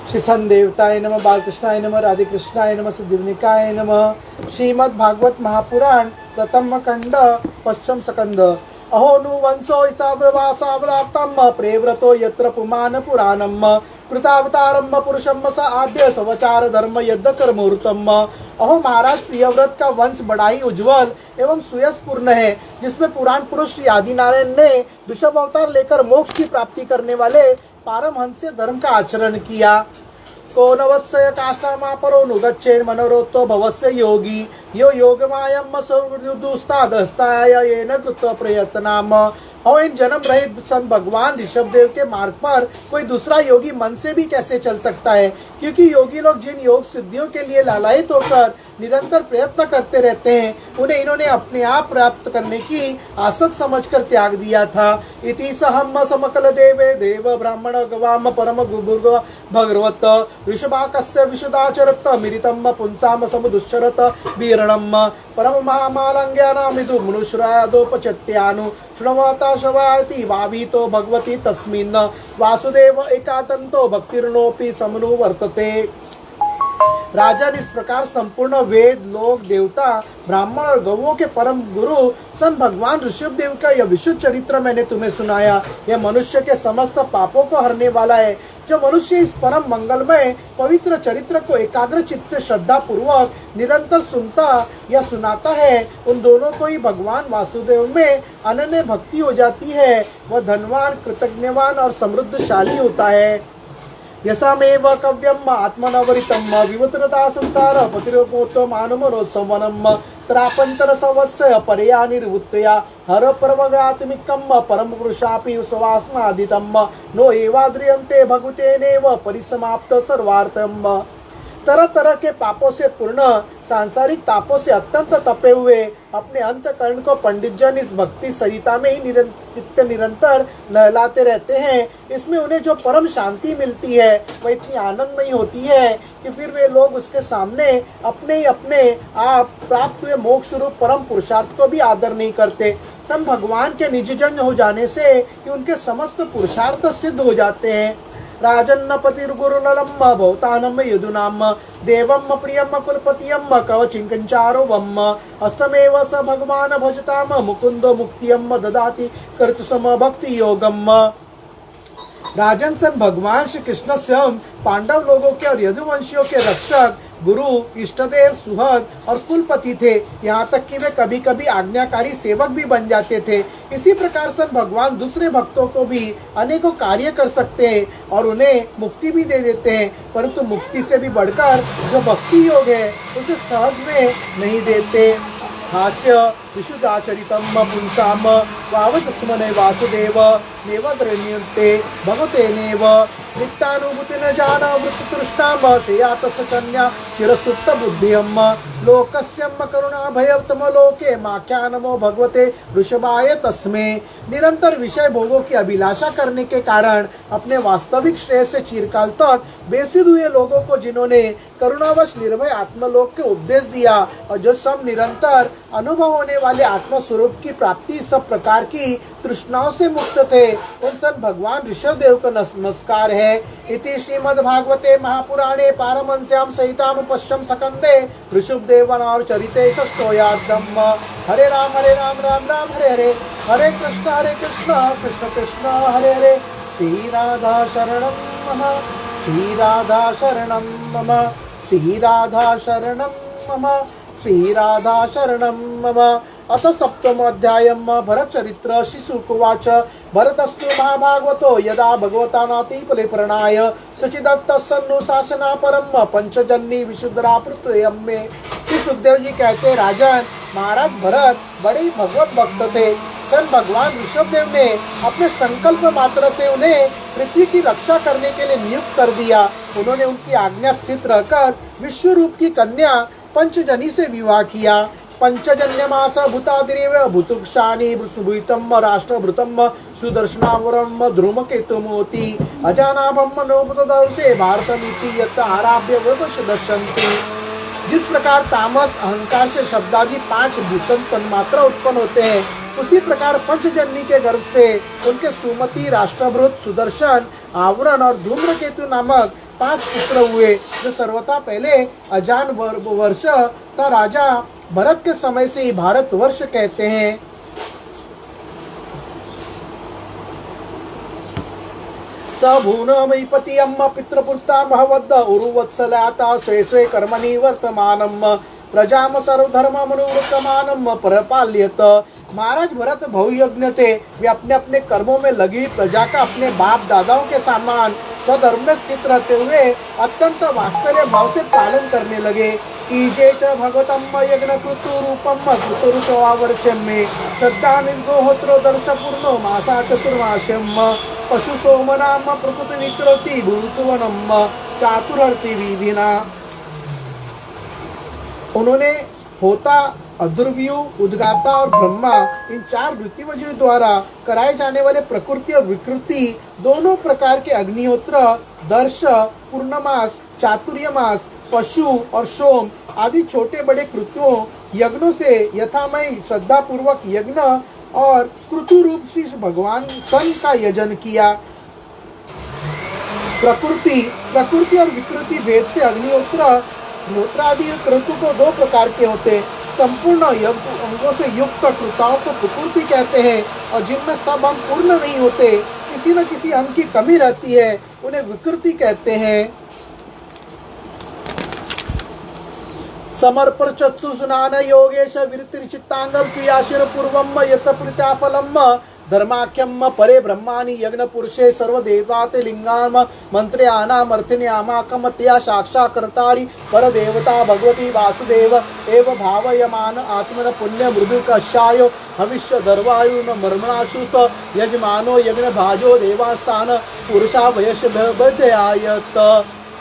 श्री सन देवताय नमः, बालकृष्णाय नमः, राधे कृष्णाय नमः, सिद्धिविनायकाय नमः। श्रीमद् भागवत महापुराण प्रथम खंड पश्चिम सकंद। अहो नु वंशो इसाववासावलाप्तम प्रेव्रतो यत्र पुमान पुराणम कृतावतारम पुरुषम स आद्य सवचार धर्म यद्ध कर्मूर्तम। अहो महाराज, प्रियव्रत का वंश बड़ा ही उज्जवल एवं सुयशपूर्ण है, जिसमें पुराण पुरुष श्री आदिनारायण ने वृषभ अवतार लेकर मोक्ष की प्राप्ति करने वाले पारमहंस्य धर्म का आचरण किया। को नवस्य काष्ठामापरो नुगच्छेन् मनोरोत्तो भवस्य योगी यो योगमायम सर्वदुस्तादस्ताय येन कृत्वा प्रयत्नाम। और इन जन्म रहित संत भगवान ऋषभदेव के मार्ग पर कोई दूसरा योगी मन से भी कैसे चल सकता है, क्योंकि योगी लोग जिन योग सिद्धियों के लिए लालायित होकर निरंतर प्रयत्न करते रहते हैं, उन्हें इन्होंने अपने आप प्राप्त करने की आसक्त समझकर त्याग दिया था। इति सहम समकल देवे देव ब्राह्मण गवाम परम गुरुर्ग भगवत ऋषभाकस्य विशुदाचरत मिरितम पुंसाम समुदुश्चरत वीरणम परम महामालंग्यानामिदु मनुष्यादोपचत्यानु श्रवता श्रवाति वावीतो भगवती तस्मिन् वासुदेव एकातंतो भक्तिर्नोपि समनु वर्तते। राजन, इस प्रकार संपूर्ण वेद लोक देवता ब्राह्मण और गौओं के परम गुरु संत भगवान ऋषभदेव का यह विशुद्ध चरित्र मैंने तुम्हें सुनाया। यह मनुष्य के समस्त पापों को हरने वाला है। जो मनुष्य इस परम मंगलमय पवित्र चरित्र को एकाग्र चित्त से श्रद्धा पूर्वक निरंतर सुनता या सुनाता है, उन दोनों को ही भगवान वासुदेव में अनन्य भक्ति हो जाती है। वह धनवान, कृतज्ञवान और समृद्धशाली होता है। यसामेव कव्यम आत्मनवरितम विवत्रता संसार पतिरोपोत्तो मानमनोत्सवनम त्रापंतर सवस्य परया निर्वृत्तया हर परमगात्मिकम परम पुरुषापि सुवासनादितम नो एवाद्रियन्ते भगवतेनेव परिसमाप्त सर्वार्थम। तरह तरह के पापों से पूर्ण सांसारिक तापों से अत्यंत तपे हुए अपने अंतकरण को पंडित जन इस भक्ति सरिता में ही निरंतर नहलाते रहते हैं। इसमें उन्हें जो परम शांति मिलती है वह इतनी आनंदमयी होती है कि फिर वे लोग उसके सामने अपने आप प्राप्त हुए मोक्ष रूप परम पुरुषार्थ को भी आदर नहीं करते। संत भगवान के निज जन हो जाने से कि उनके समस्त पुरुषार्थ सिद्ध हो जाते हैं। राजन्न पतिर्गुरुनलम भवतानम यदुनाम देवम प्रियम कुलपतियम कवचिंकंचारो वम अस्तमेव स भगवान भजताम मुकुंदो मुक्तियम ददाति कर्तु सम भक्ति योगम। राजन, संत भगवान श्री कृष्ण स्वयं पांडव लोगों के और यदुवंशियों के रक्षक, गुरु, इष्टदेव, सुहृद और कुलपति थे। यहाँ तक कि वे कभी कभी आज्ञाकारी सेवक भी बन जाते थे। इसी प्रकार संत भगवान दूसरे भक्तों को भी अनेकों कार्य कर सकते हैं और उन्हें मुक्ति भी दे देते हैं, परंतु मुक्ति से भी बढ़कर जो भक्ति योग है उसे सहज में नहीं देते। हास्य विशुद्धाचरितम पुंसाम वावत स्मने वासुदेव नेवद्रन्यन्ते भगवतेनेव नित्यानुभूति न जान वृत्ततृष्णाम श्रेयात सचन्या चिरसुप्त बुद्धियम लोकस्यम करुणा भयतम लोके माख्या नमो भगवते ऋषभाय तस्मे। निरंतर विषय भोगों की अभिलाषा करने के कारण अपने वास्तविक श्रेय से चिरकाल तक बेसिद हुए लोगों को जिन्होंने करुणावश निर्भय आत्मलोक के उपदेश दिया और जो सब निरंतर अनुभव होने वाले आत्म स्वरूप की प्राप्ति सब प्रकार की तृष्णाओं से मुक्त थे, उन संत भगवान ऋषभदेव को नमस्कार है। इति श्रीमद् भागवते महापुराणे पारमहंस्याम सहिताम पश्चिम सकंदे ऋषभदेवनार चरिते षष्ठोऽध्यायः। हरे राम राम राम हरे हरे, हरे कृष्ण कृष्ण कृष्ण हरे हरे। श्री राधा शरणं मम, श्री राधा शरणं मम, श्री राधा शरणं मम, श्री राधा शरणं मम। अथ सप्तमोऽध्यायः भरतचरित्र। श्रीशुकोवाच भरतस्तु महाभागवतो यदा भगवता नातिफले प्रणाय सचिदत्तसन्नुशासना परम पंचजन्नी विशुद्धरा पृथ्व्यं मे। श्री सुखदेव जी कहते, राजन, महाराज भरत बड़े ही भगवत भक्त थे। संत भगवान ऋषभदेव ने अपने संकल्प मात्र से उन्हें पृथ्वी की रक्षा करने के लिए नियुक्त कर दिया। उन्होंने उनकी आज्ञा स्थित रहकर विश्व रूप की कन्या पंचजनी से विवाह किया। पंचजन्यमास भूतादिरेव भूतुक्षाणि सुभूतम राष्ट्रभृतम सुदर्शनावरम ध्रुमकेतुमोति अजानाभम मनोपदर्शे भारतमिति यत् आराभ्य दर्शन्ति। जिस प्रकार तामस अहंकार से शब्दादि 5 भूतन तन्मात्रा उत्पन्न होते हैं, उसी प्रकार पंचजन्नी के गर्भ से उनके सुमति, राष्ट्रभृत, सुदर्शन, आवरण और धूम्रकेतु नामक 5 पुत्र हुए, जो सर्वथा पहले अजान वर्ष था राजा भरत के समय से ही भारत वर्ष कहते हैं। सभून महीपति अम्म पितृपुत्ता महवद्द उरुवत्सलाता स्वे स्वे कर्मणि वर्तमानम प्रजाम सर्वधर्म मनुवर्तमानम परपाल्यत। महाराज भरत बहुयज्ञ थे, वे अपने अपने कर्मों में लगी प्रजा का अपने बाप दादाओं के समान स्वधर्म में स्थित रहते हुए अत्यंत वात्सल्य भाव से पालन करने लगे। ईजे च भगवतम यज्ञ कृतु रूपम कृतुरुचवावर्षम में श्रद्धा निर्गोहोत्रो दर्श पूर्णो मासा चतुर्मास्यम पशु सोम नाम प्रकृति विक्रोति भूसुवनम चातुरर्ति विधिना। उन्होंने होता, अध्रुव्यू, उद्गाता और ब्रह्मा इन 4 ऋतुवजों द्वारा कराए जाने वाले प्रकृति और विकृति दोनों प्रकार के अग्निहोत्र, दर्श, पूर्णमास, चातुर्यमास, पशु और सोम आदि छोटे बड़े कृत्यों यज्ञों से यथामय श्रद्धा पूर्वक यज्ञ और कृतु रूप श्री भगवान सन का यजन किया। प्रकृति और विकृति भेद से अग्निहोत्र आदि क्रतु को 2 प्रकार के होते। संपूर्ण अंगों से युक्त कृताओं को प्रकृति कहते हैं, और जिनमें सब अंग पूर्ण नहीं होते, किसी न किसी अंग की कमी रहती है, उन्हें विकृति कहते हैं। समर्पण चक्षु स्नान योगेश विरतिचित्तांगम क्रियाशील पूर्वम यत प्रत्याफलम धर्माख्यम परे ब्रह्माणि यज्ञ पुरुषे सर्वदेवताते लिंगाम मंत्र्यानामर्थिन्यामाकमत्या साक्षात्कर्तारि परदेवता भगवती वासुदेव एव भावयमान आत्मन पुण्य मृदु कषायो हविष्य दर्वायुन मर्मणाशु स यजमानो यज्ञ भाजो देवास्थान पुरुषा वयस बध्यायत।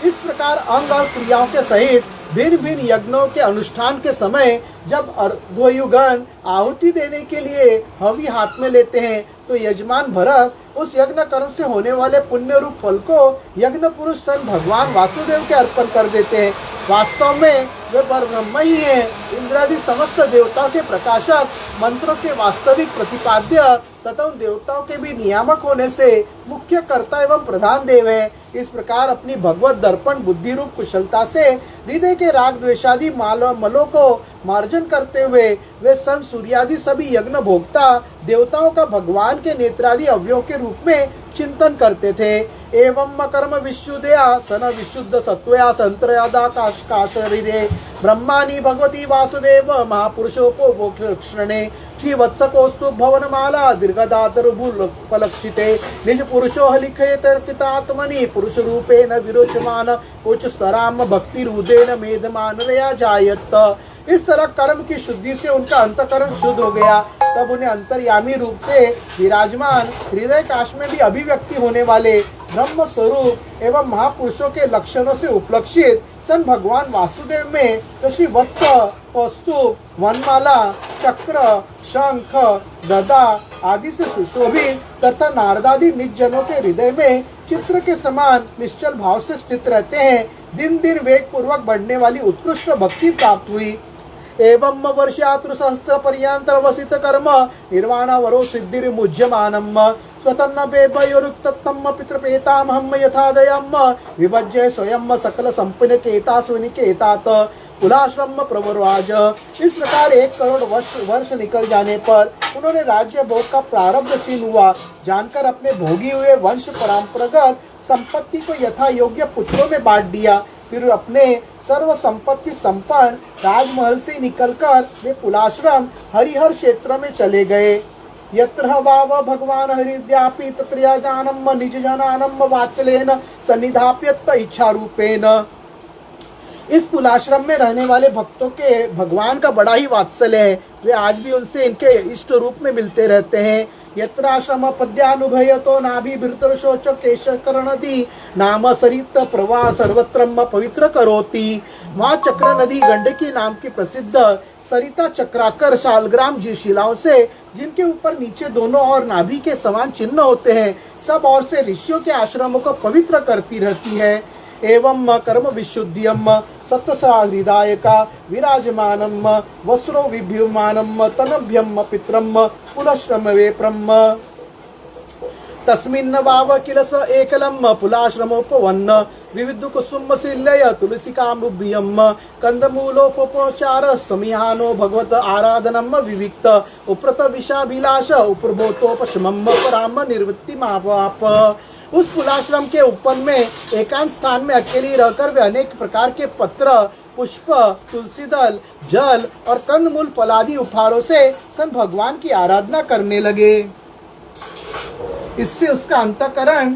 इस प्रकार अंग और क्रियाओं के सहित भिन्न भिन्न यज्ञों के अनुष्ठान के समय जब अर्धयुगन आहुति देने के लिए हवि हाथ में लेते हैं, तो यजमान भरत उस यज्ञ कर्म से होने वाले पुण्य रूप फल को यज्ञ पुरुष सन भगवान वासुदेव के अर्पण कर देते हैं। वास्तव में वे परब्रह्म ही हैं, इंद्रादि समस्त देवताओं के प्रकाशक, मंत्रों के वास्तविक प्रतिपाद्य तथा उन देवताओं के भी नियामक होने से मुख्य कर्ता एवं प्रधान देव है। इस प्रकार अपनी भगवत दर्पण बुद्धि रूप कुशलता से हृदय के राग द्वेषादि मलों को मार्जन करते हुए वे सन सूर्यादि सभी यज्ञ भोक्ता देवताओं का भगवान के नेत्रादि अवयव के रूप में चिंतन करते थे। एवं कर्म विशुद्धया सन विशुद्ध सत्वया संत्रयादा शरीरे ब्रह्माणि भगवती वासुदेव महापुरुषोपभोक्षणे श्री वत्सकोस्तु भवनमाला दीर्घदातरुभुलक्षिते निज पुरुषो लिखेत अर्पितात्मनि पुरुष रूपेण विरोचमान उच्च स्तराम भक्ति रुदेन मेधमान रया जायत। इस तरह कर्म की शुद्धि से उनका अंतकरण शुद्ध हो गया। तब उन्हें अंतर्यामी रूप से विराजमान हृदय काश में भी अभिव्यक्ति होने वाले ब्रह्म स्वरूप एवं महापुरुषों के लक्षणों से उपलक्षित सन भगवान वासुदेव में तो श्री वत्स, कौस्तुभ, वनमाला, चक्र, शंख, गदा आदि से सुशोभित तथा नारदादि निज जनों के हृदय में चित्र के समान निश्चल भाव से स्थित रहते हैं। दिन दिन वेग पूर्वक बढ़ने वाली उत्कृष्ट भक्ति प्राप्त हुई। एवं वर्षातृ सहस्त्र पर्यंत वसित कर्म निर्वाण वरो सिद्धि मुज्यमानम स्वतन्न बेभयोरुक्तम पितृपेतामहम यथादयम विभज्य स्वयं सकल संपन्न केता स्वनिकेतात कुलाश्रम प्रवरवाज। इस प्रकार 1 करोड़ वर्ष निकल जाने पर उन्होंने राज्य भोग का प्रारब्ध क्षीण हुआ जानकर अपने भोगी हुए वंश परंपरागत संपत्ति को यथा योग्य पुत्रों में बांट दिया। फिर अपने सर्व संपत्ति संपन्न राजमहल से निकलकर वे कुलाश्रम हरिहर क्षेत्र में चले गए। यत्र वाव भगवान हरिद्यापि तत्र जानम निज जनानम वात्सलेन सन्निधाप्यत इच्छा रूपेण। इस कुलाश्रम में रहने वाले भक्तों के भगवान का बड़ा ही वात्सल्य है। वे आज भी उनसे इनके इष्ट रूप में मिलते रहते हैं। यत्राश्रम पद्यानुभयतो नाभि बिरतर शोच केशकरणदी नाम सरित प्रवाह सर्वत्रम पवित्र करोति। वहाँ चक्र नदी गंडकी नाम की प्रसिद्ध सरिता चक्राकर शालग्राम जी शिलाओं से जिनके ऊपर नीचे दोनों और नाभि के समान चिन्ह होते हैं, सब ओर से ऋषियों के आश्रमों को पवित्र करती रहती है। एवं कर्म विशुद्धियम सत्सहृदायका विराजमानम वस्रो विभ्युमानम तनभ्यम पित्रम कुलश्रम वेप्रम। तस्मिन् वाव किल स एकलम् पुलाश्रमोपवन्न विविध कुसुमशिल्लय तुलसिकामुभ्यम् कंदमूलोपचार समिहानो भगवत आराधनम् विविक्त उप्रत विषाभिलाष उप्रभोतोपशमम् पराम निर्वृत्ति मावाप। उस पुलाश्रम के ऊपर में एकांत स्थान में अकेली रहकर वे अनेक प्रकार के पत्र, पुष्प, तुलसी दल, जल और कंदमूल फलादि उपहारों से सन भगवान की आराधना करने लगे। इससे उसका अंतःकरण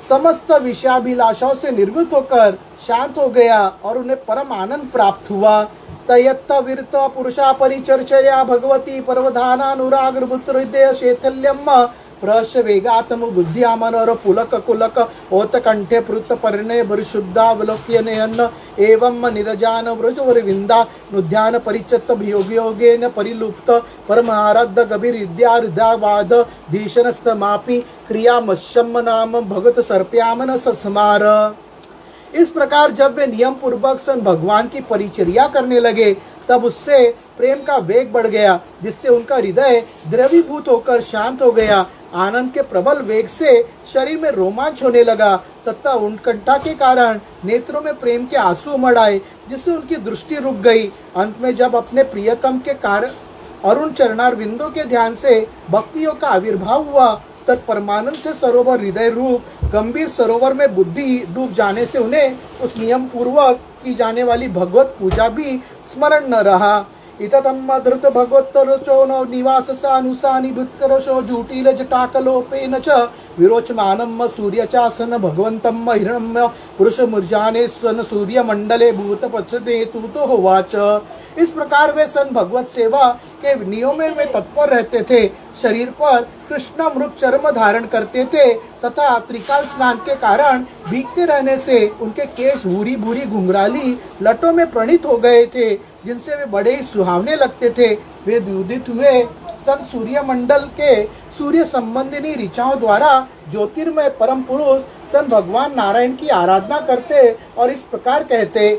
समस्त विषयाभिलाषाओं से निर्वृत्त होकर शांत हो गया और उन्हें परम आनंद प्राप्त हुआ। तयत्त विरत पुरुषा परिचर्चया भगवती परवधानानुरागपुत्र हृदय शैथल्यम प्रश वेगातम बुद्धिया मनोर पुलक कुलक ओत कंठे पृत परिणय परिशुद्धावलोक्य नयन एवं निरजान व्रजवर विंदा नुध्यान परिचत्त भियोगयोगेन परिलुप्त परमाराध्य गभीर विद्या हृदयवाद धीशनस्तमापि क्रिया मश्यम नाम भगत सर्प्यामन सस्मार। इस प्रकार जब वे नियम पूर्वक सन भगवान की परिचर्या करने लगे तब उससे प्रेम का वेग बढ़ गया, जिससे उनका हृदय द्रवीभूत होकर शांत हो गया। आनंद के प्रबल वेग से शरीर में रोमांच होने लगा तथा उत्कंठा के कारण नेत्रों में प्रेम के आंसू उमड़ आए, जिससे उनकी दृष्टि रुक गई। अंत में जब अपने प्रियतम के कारण अरुण चरणार बिंदु के ध्यान से भक्तियों का आविर्भाव हुआ, तब परमानंद से सरोवर हृदय रूप गंभीर सरोवर में बुद्धि डूब जाने से उन्हें उस नियम पूर्वक की जाने वाली भगवत पूजा भी स्मरण न रहा। इततम धृत भगवत्तरचो न निवास सानुसानि भृत्करशो जूटील जटाकलोपेन च विरोचमानम सूर्यचासन भगवंतम हिरण्यम पुरुष मुर्जाने सन सूर्य मंडले भूत पचदे तूतो होवाच। इस प्रकार वे सन भगवत सेवा के नियमों में तत्पर रहते थे, शरीर पर कृष्ण मृग चर्म धारण करते थे तथा त्रिकाल स्नान के कारण भीगते रहने से उनके केश भूरी भूरी घुंघराली लटों में प्रणीत हो गए थे, जिनसे वे बड़े ही सुहावने लगते थे। वे उदित हुए सन सूर्य मंडल के सूर्य संबंधिनी ऋचाओं द्वारा ज्योतिर्मय परम पुरुष सन भगवान नारायण की आराधना करते और इस प्रकार कहते।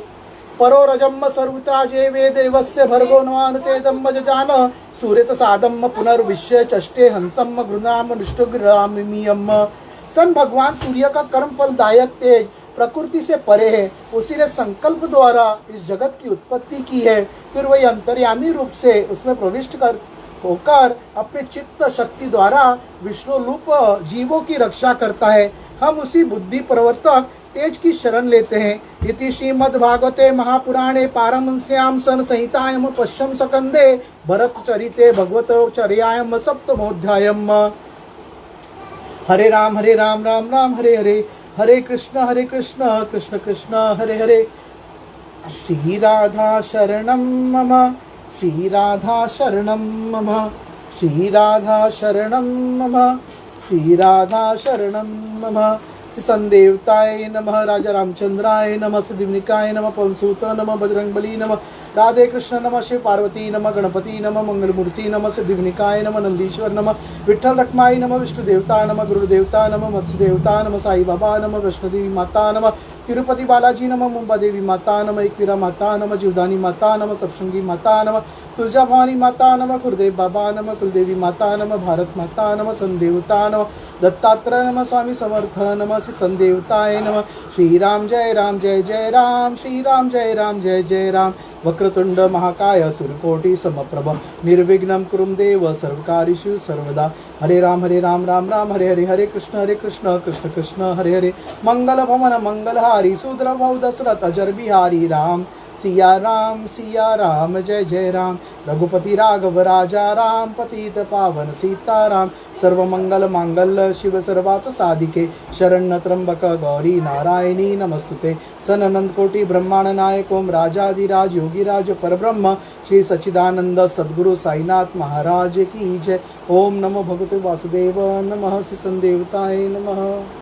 परो रजम्म सर्वता जे वे देवस्य भर्गो नवान सेदम जजान सूर्यत सादम पुनर्विश्य चष्टे हंसम गृणाम निष्ठुग्रामियम। सन भगवान सूर्य का कर्म फलदायक तेज प्रकृति से परे है, उसी ने संकल्प द्वारा इस जगत की उत्पत्ति की है। फिर वही अंतर्यामी रूप से उसमें प्रविष्ट कर होकर अपने चित्त शक्ति द्वारा विष्णु रूप जीवों की रक्षा करता है। हम उसी बुद्धि प्रवर्तक तेज की शरण लेते हैं। इति श्रीमद्भागवते महापुराणे पारमहंस्यां सन संहितायां पश्चिम सकंदे भरत चरिते भगवतो चर्यायां सप्तमोऽध्यायम्। हरे राम राम राम हरे हरे, हरे कृष्ण कृष्ण कृष्ण हरे हरे। श्री राधा शरणं मम, श्री राधा शरणं मम, श्री राधा शरणं मम, श्री राधा शरणं मम। श्री संदेवताय नमः, राजा रामचंद्राय नमः, सिद्धिविनायकाय नमः, पवनसुत नमः, बजरंगबली नमः, राधे कृष्ण नमः, शिव पार्वती नमः, गणपति नमः, मंगलमूर्ति नमः, सिद्धिविनायकाय नमः, नंदीश्वर नमः, विठ्ठल रखमाई नमः, विष्णु देवता नमः, गुरु देवता नमः, मत्स्य देवता नमः, साई बाबा नमः, वैष्णो देवी माता नमः, तिरुपति बालाजी नमः, मुंबा देवी माता नमः, एकवीरा माता नमः, जीवदानी माता नमः, सप्तशृंगी माता नमः, तुलजा भवानी माता नमः, गुरुदेव बाबा नमः, कुलदेवी माता नमः, भारत माता नमः, संदेवता नमः, दत्तात्रेय नमः, स्वामी समर्थ नमः, श्री संदेवताय नमः। श्री राम जय राम जय जय राम, श्री राम जय राम जय जय राम। वक्रतुंड महाकाय सूर्यकोटि समप्रभ निर्विघ्नं कुरुं देव सर्वकार्येषु सर्वदा। हरे राम राम राम हरे हरे, हरे कृष्ण कृष्ण कृष्ण हरे हरे। मंगल भवन मंगलहारी सुद्रभव दशरथ अजर बिहारी राम। सिया राम जय जय राम। रघुपति राघव राजा राम, पतित पावन सीताराम। सर्वमंगल मांगल्य शिव सर्वार्थ साधिके, शरण्य त्र्यंबक गौरी नारायणी नमस्तुते। सननंद कोटि ब्रह्मांड नायक ओम राजाधिराज योगिराज परब्रह्म श्री सच्चिदानंद सद्गुरु साईनाथ महाराज की जय। ओम नमो भगवते वासुदेव नमः, श्री संदेवताय नमः।